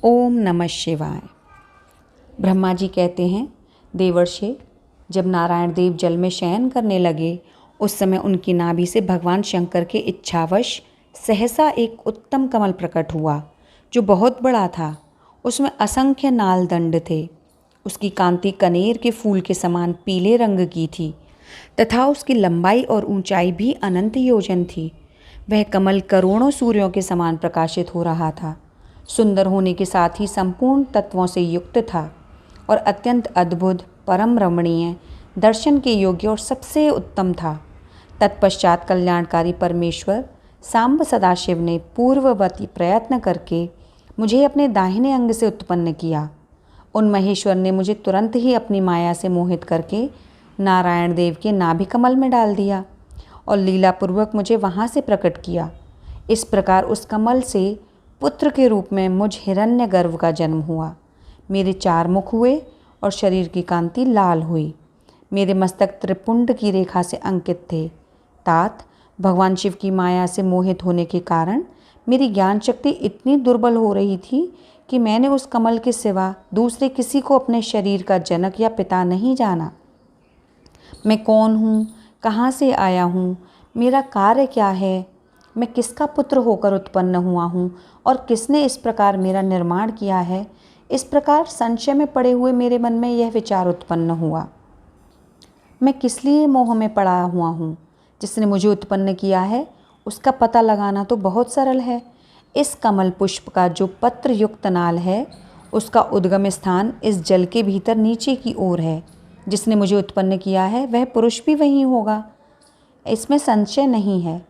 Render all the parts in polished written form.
ओम नमः शिवाय। ब्रह्मा जी कहते हैं, देवर्षि, जब नारायण देव जल में शयन करने लगे उस समय उनकी नाभि से भगवान शंकर के इच्छावश सहसा एक उत्तम कमल प्रकट हुआ जो बहुत बड़ा था। उसमें असंख्य नाल दंड थे। उसकी कांति कनेर के फूल के समान पीले रंग की थी तथा उसकी लंबाई और ऊंचाई भी अनंत योजन थी। वह कमल करोड़ों सूर्यों के समान प्रकाशित हो रहा था। सुंदर होने के साथ ही संपूर्ण तत्वों से युक्त था और अत्यंत अद्भुत, परम रमणीय, दर्शन के योग्य और सबसे उत्तम था। तत्पश्चात कल्याणकारी परमेश्वर सांब सदाशिव ने पूर्ववती प्रयत्न करके मुझे अपने दाहिने अंग से उत्पन्न किया। उन महेश्वर ने मुझे तुरंत ही अपनी माया से मोहित करके नारायण देव के नाभि कमल में डाल दिया और लीलापूर्वक मुझे वहाँ से प्रकट किया। इस प्रकार उस कमल से पुत्र के रूप में मुझ हिरण्यगर्भ का जन्म हुआ। मेरे 4 मुख हुए और शरीर की कांति लाल हुई। मेरे मस्तक त्रिपुंड की रेखा से अंकित थे। तात भगवान शिव की माया से मोहित होने के कारण मेरी ज्ञान शक्ति इतनी दुर्बल हो रही थी कि मैंने उस कमल के सिवा दूसरे किसी को अपने शरीर का जनक या पिता नहीं जाना। मैं कौन हूँ, कहाँ से आया हूँ, मेरा कार्य क्या है, मैं किसका पुत्र होकर उत्पन्न हुआ हूँ और किसने इस प्रकार मेरा निर्माण किया है। इस प्रकार संशय में पड़े हुए मेरे मन में यह विचार उत्पन्न हुआ, मैं किस लिए मोह में पड़ा हुआ हूँ। जिसने मुझे उत्पन्न किया है उसका पता लगाना तो बहुत सरल है। इस कमल पुष्प का जो पत्र युक्त नाल है उसका उद्गम स्थान इस जल के भीतर नीचे की ओर है। जिसने मुझे उत्पन्न किया है वह पुरुष भी वही होगा, इसमें संशय नहीं है।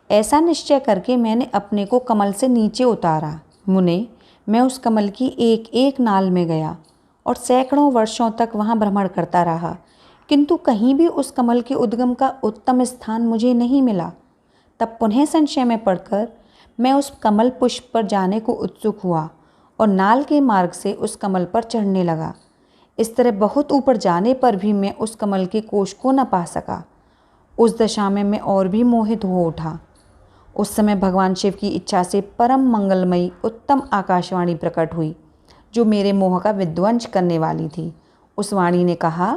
ऐसा निश्चय करके मैंने अपने को कमल से नीचे उतारा। मुने, मैं उस कमल की एक एक नाल में गया और सैकड़ों वर्षों तक वहाँ भ्रमण करता रहा, किंतु कहीं भी उस कमल के उद्गम का उत्तम स्थान मुझे नहीं मिला। तब पुनः संशय में पड़कर मैं उस कमल पुष्प पर जाने को उत्सुक हुआ और नाल के मार्ग से उस कमल पर चढ़ने लगा। इस तरह बहुत ऊपर जाने पर भी मैं उस कमल के कोश को न पा सका। उस दशा में मैं और भी मोहित हो उठा। उस समय भगवान शिव की इच्छा से परम मंगलमयी उत्तम आकाशवाणी प्रकट हुई जो मेरे मोह का विध्वंस करने वाली थी। उस वाणी ने कहा,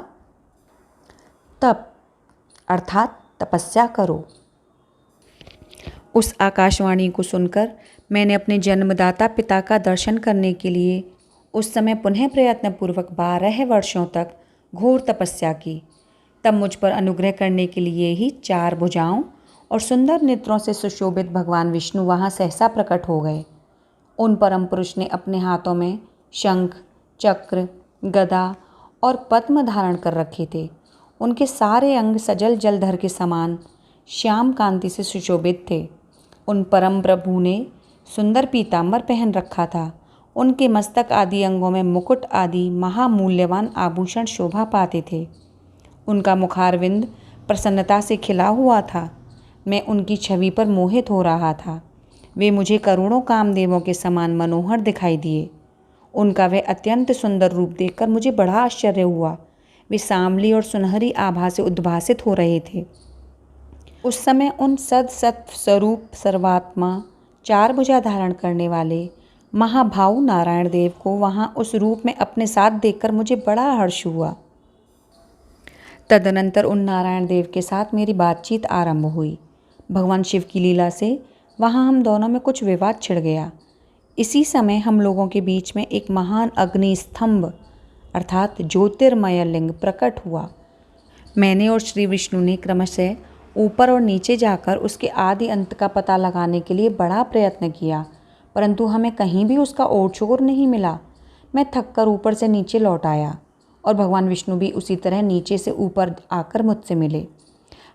तप अर्थात तपस्या करो। उस आकाशवाणी को सुनकर मैंने अपने जन्मदाता पिता का दर्शन करने के लिए उस समय पुनः प्रयत्नपूर्वक 12 वर्षों तक घोर तपस्या की। तब मुझ पर अनुग्रह करने के लिए ही 4 भुजाओं और सुंदर नेत्रों से सुशोभित भगवान विष्णु वहाँ सहसा प्रकट हो गए। उन परम पुरुष ने अपने हाथों में शंख, चक्र, गदा और पद्म धारण कर रखे थे। उनके सारे अंग सजल जलधर के समान श्याम कांति से सुशोभित थे। उन परम प्रभु ने सुंदर पीताम्बर पहन रखा था। उनके मस्तक आदि अंगों में मुकुट आदि महामूल्यवान आभूषण शोभा पाते थे। उनका मुखारविंद प्रसन्नता से खिला हुआ था। मैं उनकी छवि पर मोहित हो रहा था। वे मुझे करोड़ों कामदेवों के समान मनोहर दिखाई दिए। उनका वह अत्यंत सुंदर रूप देखकर मुझे बड़ा आश्चर्य हुआ। वे सांवली और सुनहरी आभा से उद्भासित हो रहे थे। उस समय उन सद सत स्वरूप सर्वात्मा 4 भुजा धारण करने वाले महाभाऊ नारायण देव को वहाँ उस रूप में अपने साथ देखकर मुझे बड़ा हर्ष हुआ। तदनंतर उन नारायण देव के साथ मेरी बातचीत आरंभ हुई। भगवान शिव की लीला से वहाँ हम दोनों में कुछ विवाद छिड़ गया। इसी समय हम लोगों के बीच में एक महान अग्नि स्तंभ अर्थात ज्योतिर्मय लिंग प्रकट हुआ। मैंने और श्री विष्णु ने क्रमशः ऊपर और नीचे जाकर उसके आदि अंत का पता लगाने के लिए बड़ा प्रयत्न किया, परंतु हमें कहीं भी उसका ओर छोर नहीं मिला। मैं थककर ऊपर से नीचे लौट आया और भगवान विष्णु भी उसी तरह नीचे से ऊपर आकर मुझसे मिले।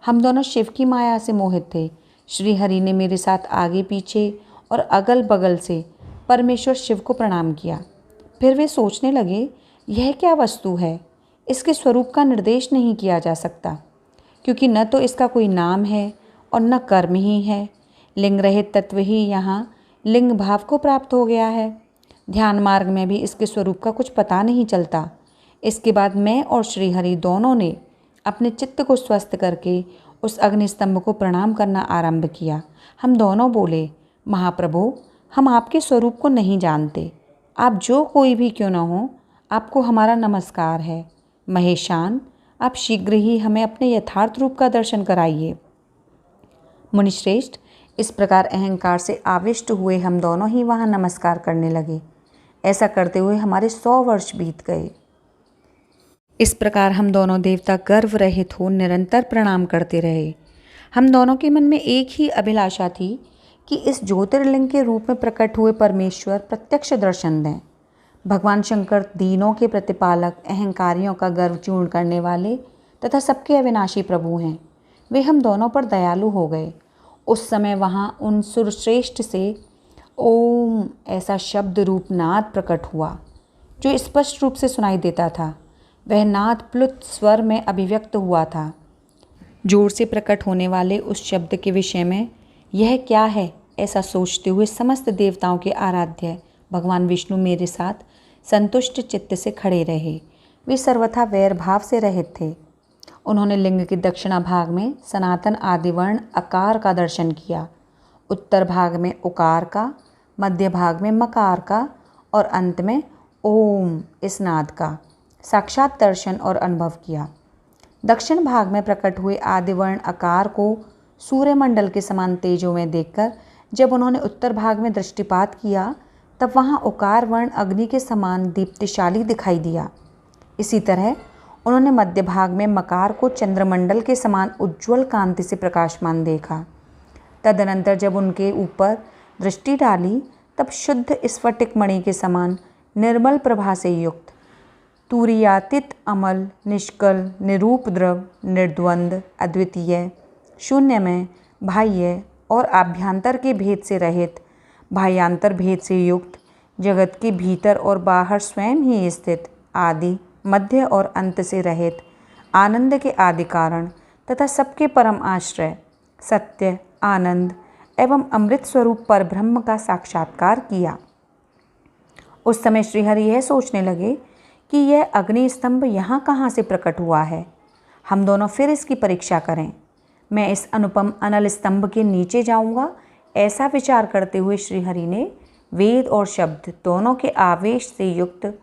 हम दोनों शिव की माया से मोहित थे। श्री हरि ने मेरे साथ आगे पीछे और अगल बगल से परमेश्वर शिव को प्रणाम किया। फिर वे सोचने लगे, यह क्या वस्तु है, इसके स्वरूप का निर्देश नहीं किया जा सकता, क्योंकि न तो इसका कोई नाम है और न कर्म ही है। लिंग रहित तत्व ही यहाँ लिंग भाव को प्राप्त हो गया है। ध्यान मार्ग में भी इसके स्वरूप का कुछ पता नहीं चलता। इसके बाद मैं और श्रीहरि दोनों ने अपने चित्त को स्वस्थ करके उस अग्निस्तंभ को प्रणाम करना आरंभ किया। हम दोनों बोले, महाप्रभु, हम आपके स्वरूप को नहीं जानते। आप जो कोई भी क्यों न हो, आपको हमारा नमस्कार है। महेशान, आप शीघ्र ही हमें अपने यथार्थ रूप का दर्शन कराइए। मुनिश्रेष्ठ, इस प्रकार अहंकार से आविष्ट हुए हम दोनों ही वहाँ नमस्कार करने लगे। ऐसा करते हुए हमारे 100 वर्ष बीत गए। इस प्रकार हम दोनों देवता गर्व रहित हो निरंतर प्रणाम करते रहे। हम दोनों के मन में एक ही अभिलाषा थी कि इस ज्योतिर्लिंग के रूप में प्रकट हुए परमेश्वर प्रत्यक्ष दर्शन दें। भगवान शंकर दीनों के प्रतिपालक, अहंकारियों का गर्व चूर्ण करने वाले तथा सबके अविनाशी प्रभु हैं। वे हम दोनों पर दयालु हो गए। उस समय वहाँ उन सुरश्रेष्ठ से ओम ऐसा शब्द रूप नाद प्रकट हुआ, जो स्पष्ट रूप से सुनाई देता था। वह नाद प्लुत स्वर में अभिव्यक्त हुआ था। जोर से प्रकट होने वाले उस शब्द के विषय में यह क्या है, ऐसा सोचते हुए समस्त देवताओं के आराध्य भगवान विष्णु मेरे साथ संतुष्ट चित्त से खड़े रहे। वे सर्वथा वैर भाव से रहित थे। उन्होंने लिंग के दक्षिणा भाग में सनातन आदिवर्ण अकार का दर्शन किया, उत्तर भाग में उकार का, मध्य भाग में मकार का और अंत में ओम इस नाद का साक्षात दर्शन और अनुभव किया। दक्षिण भाग में प्रकट हुए आदिवर्ण अकार को सूर्यमंडल के समान तेजों में देखकर जब उन्होंने उत्तर भाग में दृष्टिपात किया, तब वहाँ उकार वर्ण अग्नि के समान दीप्तिशाली दिखाई दिया। इसी तरह उन्होंने मध्य भाग में मकार को चंद्रमंडल के समान उज्ज्वल कांति से प्रकाशमान देखा। तदनंतर जब उनके ऊपर दृष्टि डाली, तब शुद्ध स्फटिक मणि के समान निर्मल प्रभा से युक्त, तुरीयातीत, अमल, निष्कल, निरूप द्रव, निर्द्वंद, अद्वितीय, शून्यमय, बाह्य और आभ्यंतर के भेद से रहित, बाह्यांतर भेद से युक्त, जगत के भीतर और बाहर स्वयं ही स्थित, आदि, मध्य और अंत से रहित, आनंद के आदि कारण तथा सबके परम आश्रय, सत्य, आनंद एवं अमृत स्वरूप पर ब्रह्म का साक्षात्कार किया। उस समय श्रीहरि यह सोचने लगे कि यह अग्नि स्तंभ यहाँ कहाँ से प्रकट हुआ है। हम दोनों फिर इसकी परीक्षा करें। मैं इस अनुपम अनल स्तंभ के नीचे जाऊँगा। ऐसा विचार करते हुए श्रीहरि ने वेद और शब्द दोनों के आवेश से युक्त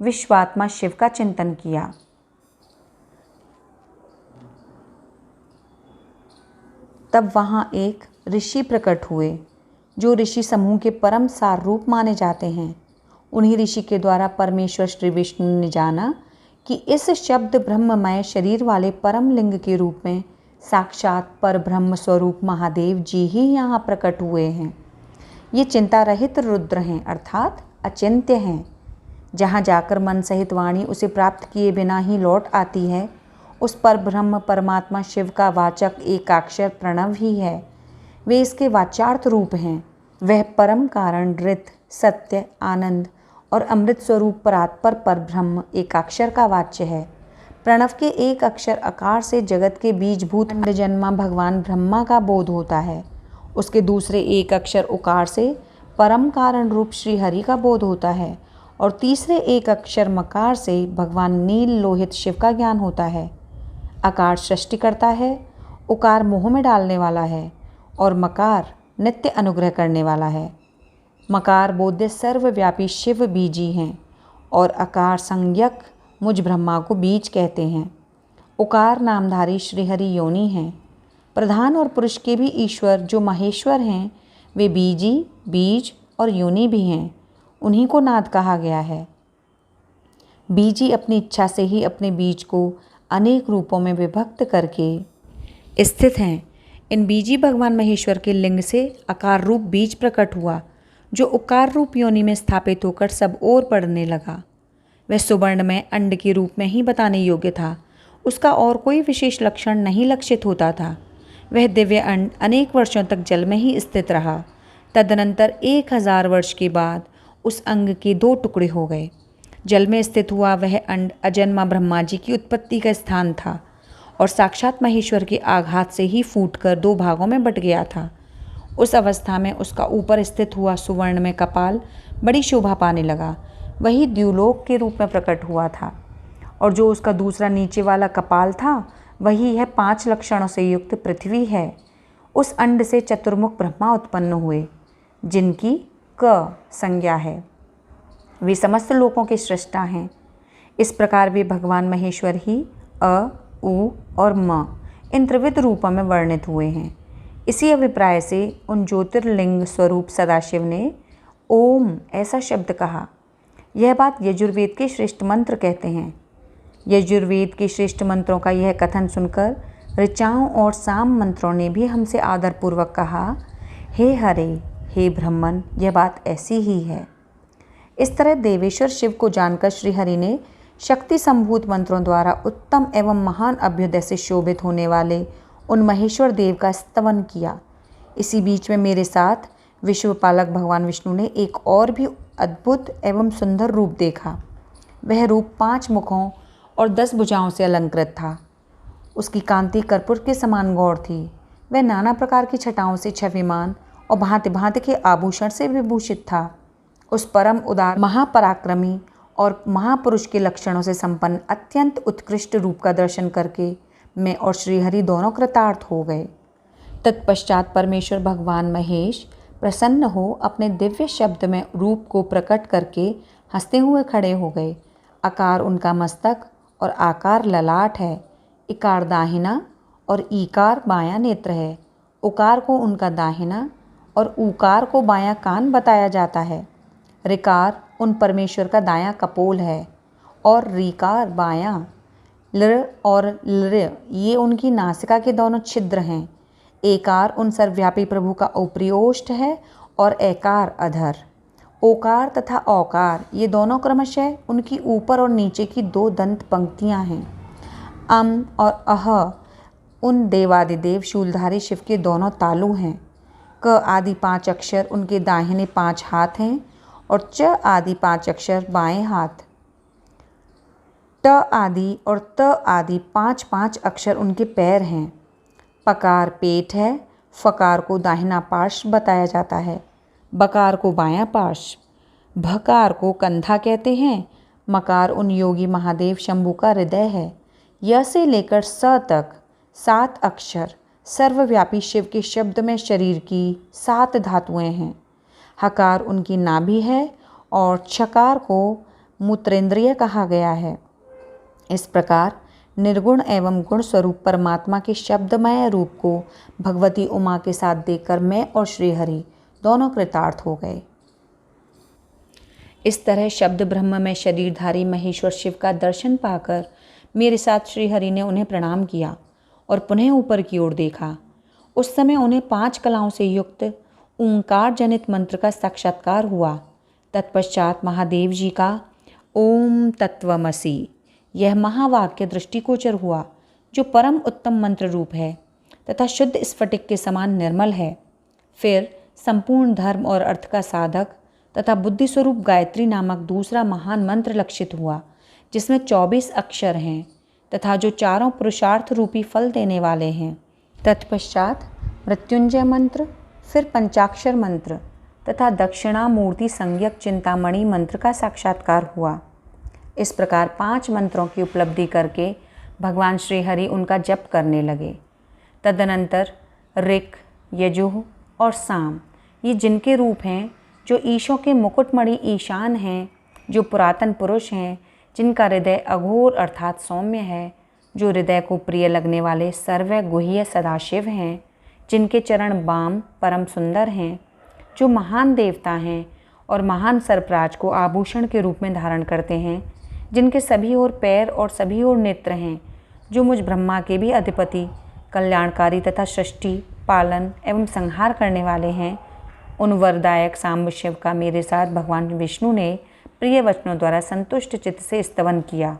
विश्वात्मा शिव का चिंतन किया। तब वहाँ एक ऋषि प्रकट हुए, जो ऋषि समूह के परम सार रूप माने जाते हैं। उन्हीं ऋषि के द्वारा परमेश्वर श्री विष्णु ने जाना कि इस शब्द ब्रह्ममय शरीर वाले परम लिंग के रूप में साक्षात पर ब्रह्म स्वरूप महादेव जी ही यहाँ प्रकट हुए हैं। ये चिंता रहित रुद्र हैं, अर्थात अचिंत्य हैं। जहाँ जाकर मन सहित वाणी उसे प्राप्त किए बिना ही लौट आती है, उस पर ब्रह्म परमात्मा शिव का वाचक एकाक्षर प्रणव ही है। वे इसके वाच्यार्थ रूप हैं। वह परम कारण, ऋत, सत्य, आनंद और अमृत स्वरूप परात्पर पर ब्रह्म एकाक्षर का वाच्य है। प्रणव के एक अक्षर आकार से जगत के बीजभूत जन्मा भगवान ब्रह्मा का बोध होता है। उसके दूसरे एक अक्षर उकार से परम कारण रूप श्री हरि का बोध होता है और तीसरे एक अक्षर मकार से भगवान नील लोहित शिव का ज्ञान होता है। आकार सृष्टि करता है, उकार मोह में डालने वाला है और मकार नित्य अनुग्रह करने वाला है। मकार बोध्य सर्वव्यापी शिव बीजी हैं और आकार संज्ञक मुझ ब्रह्मा को बीज कहते हैं। उकार नामधारी श्रीहरि योनि हैं। प्रधान और पुरुष के भी ईश्वर जो महेश्वर हैं, वे बीजी, बीज और योनि भी हैं। उन्हीं को नाद कहा गया है। बीजी अपनी इच्छा से ही अपने बीज को अनेक रूपों में विभक्त करके स्थित हैं। इन बीजी भगवान महेश्वर के लिंग से आकार रूप बीज प्रकट हुआ, जो उकार रूप योनि में स्थापित होकर सब ओर बढ़ने लगा। वह सुवर्ण में अंड के रूप में ही बताने योग्य था। उसका और कोई विशेष लक्षण नहीं लक्षित होता था। वह दिव्य अंड अनेक वर्षों तक जल में ही स्थित रहा। तदनंतर 1000 वर्ष के बाद उस अंग के 2 टुकड़े हो गए। जल में स्थित हुआ वह अंड अजन्मा ब्रह्मा जी की उत्पत्ति का स्थान था और साक्षात महेश्वर के आघात से ही फूटकर 2 भागों में बट गया था। उस अवस्था में उसका ऊपर स्थित हुआ सुवर्ण में कपाल बड़ी शोभा पाने लगा। वही द्युलोक के रूप में प्रकट हुआ था और जो उसका दूसरा नीचे वाला कपाल था, वही यह 5 लक्षणों से युक्त पृथ्वी है। उस अंड से चतुर्मुख ब्रह्मा उत्पन्न हुए, जिनकी क संज्ञा है। वे समस्त लोकों के सृष्टा हैं। इस प्रकार वे भगवान महेश्वर ही अ, उ और म इन त्रिविध रूपों में वर्णित हुए हैं। इसी अभिप्राय से उन ज्योतिर्लिंग स्वरूप सदाशिव ने ओम ऐसा शब्द कहा। यह बात यजुर्वेद के श्रेष्ठ मंत्र कहते हैं। यजुर्वेद के श्रेष्ठ मंत्रों का यह कथन सुनकर ऋचाओं और साम मंत्रों ने भी हमसे आदरपूर्वक कहा, हे हरे, हे ब्रह्मन, यह बात ऐसी ही है। इस तरह देवेश्वर शिव को जानकर श्रीहरि ने शक्ति संभूत मंत्रों द्वारा उत्तम एवं महान अभ्युदय से शोभित होने वाले उन महेश्वर देव का स्तवन किया। इसी बीच में मेरे साथ विश्वपालक भगवान विष्णु ने एक और भी अद्भुत एवं सुंदर रूप देखा। वह रूप 5 मुखों और 10 भुजाओं से अलंकृत था। उसकी कांति कर्पूर के समान गौर थी। वह नाना प्रकार की छटाओं से छविमान और भांति भांति के आभूषण से विभूषित था। उस परम उदार महापराक्रमी और महापुरुष के लक्षणों से संपन्न अत्यंत उत्कृष्ट रूप का दर्शन करके मैं और श्रीहरि दोनों कृतार्थ हो गए। तत्पश्चात परमेश्वर भगवान महेश प्रसन्न हो अपने दिव्य शब्द में रूप को प्रकट करके हंसते हुए खड़े हो गए। आकार उनका मस्तक और आकार ललाट है। इकार दाहिना और ईकार बायां नेत्र है। उकार को उनका दाहिना और ऊकार को बायां कान बताया जाता है। ऋकार उन परमेश्वर का दायां कपोल है और रीकार बायां। लृ और लृ ये उनकी नासिका के दोनों छिद्र हैं। एकार उन सर्वव्यापी प्रभु का ऊपरी ओष्ठ है और एकार अधर। ओकार तथा औकार ये दोनों क्रमशः उनकी ऊपर और नीचे की 2 दंत पंक्तियां हैं। अम और अह उन देवादिदेव शूलधारी शिव के दोनों तालु हैं। क आदि 5 अक्षर उनके दाहिने 5 हाथ हैं और च आदि 5 अक्षर बाएं हाथ। ट आदि और त आदि 5-5 अक्षर उनके पैर हैं। पकार पेट है। फकार को दाहिना पार्श्व बताया जाता है। बकार को बायां पार्श्व। भकार को कंधा कहते हैं। मकार उन योगी महादेव शंभु का हृदय है। य से लेकर स तक 7 अक्षर सर्वव्यापी शिव के शब्द में शरीर की 7 धातुएं हैं। हकार उनकी नाभि है और छकार को मूत्रेंद्रिय कहा गया है। इस प्रकार निर्गुण एवं गुण स्वरूप परमात्मा के शब्दमय रूप को भगवती उमा के साथ देखकर मैं और श्रीहरि दोनों कृतार्थ हो गए। इस तरह शब्द ब्रह्म में शरीरधारी महेश्वर शिव का दर्शन पाकर मेरे साथ श्रीहरि ने उन्हें प्रणाम किया और पुनः ऊपर की ओर देखा। उस समय उन्हें 5 कलाओं से युक्त ओंकार जनित मंत्र का साक्षात्कार हुआ। तत्पश्चात महादेव जी का ओम तत्वमसि यह महावाक्य दृष्टिगोचर हुआ, जो परम उत्तम मंत्र रूप है तथा शुद्ध स्फटिक के समान निर्मल है। फिर संपूर्ण धर्म और अर्थ का साधक तथा बुद्धि स्वरूप गायत्री नामक दूसरा महान मंत्र लक्षित हुआ, जिसमें 24 अक्षर हैं तथा जो चारों पुरुषार्थ रूपी फल देने वाले हैं। तत्पश्चात मृत्युंजय मंत्र, फिर पंचाक्षर मंत्र तथा दक्षिणामूर्ति संज्ञक चिंतामणि मंत्र का साक्षात्कार हुआ। इस प्रकार 5 मंत्रों की उपलब्धि करके भगवान श्रीहरि उनका जप करने लगे। तदनंतर ऋक्, यजुः और साम ये जिनके रूप हैं, जो ईशों के मुकुटमणि ईशान हैं, जो पुरातन पुरुष हैं, जिनका हृदय अघोर अर्थात सौम्य है, जो हृदय को प्रिय लगने वाले सर्वगुह्य सदाशिव हैं, जिनके चरण बाम परम सुंदर हैं, जो महान देवता हैं और महान सर्पराज को आभूषण के रूप में धारण करते हैं, जिनके सभी ओर पैर और सभी ओर नेत्र हैं, जो मुझ ब्रह्मा के भी अधिपति, कल्याणकारी तथा सृष्टि, पालन एवं संहार करने वाले हैं, उन वरदायक सांब शिव का मेरे साथ भगवान विष्णु ने प्रिय वचनों द्वारा संतुष्ट चित्त से स्तवन किया।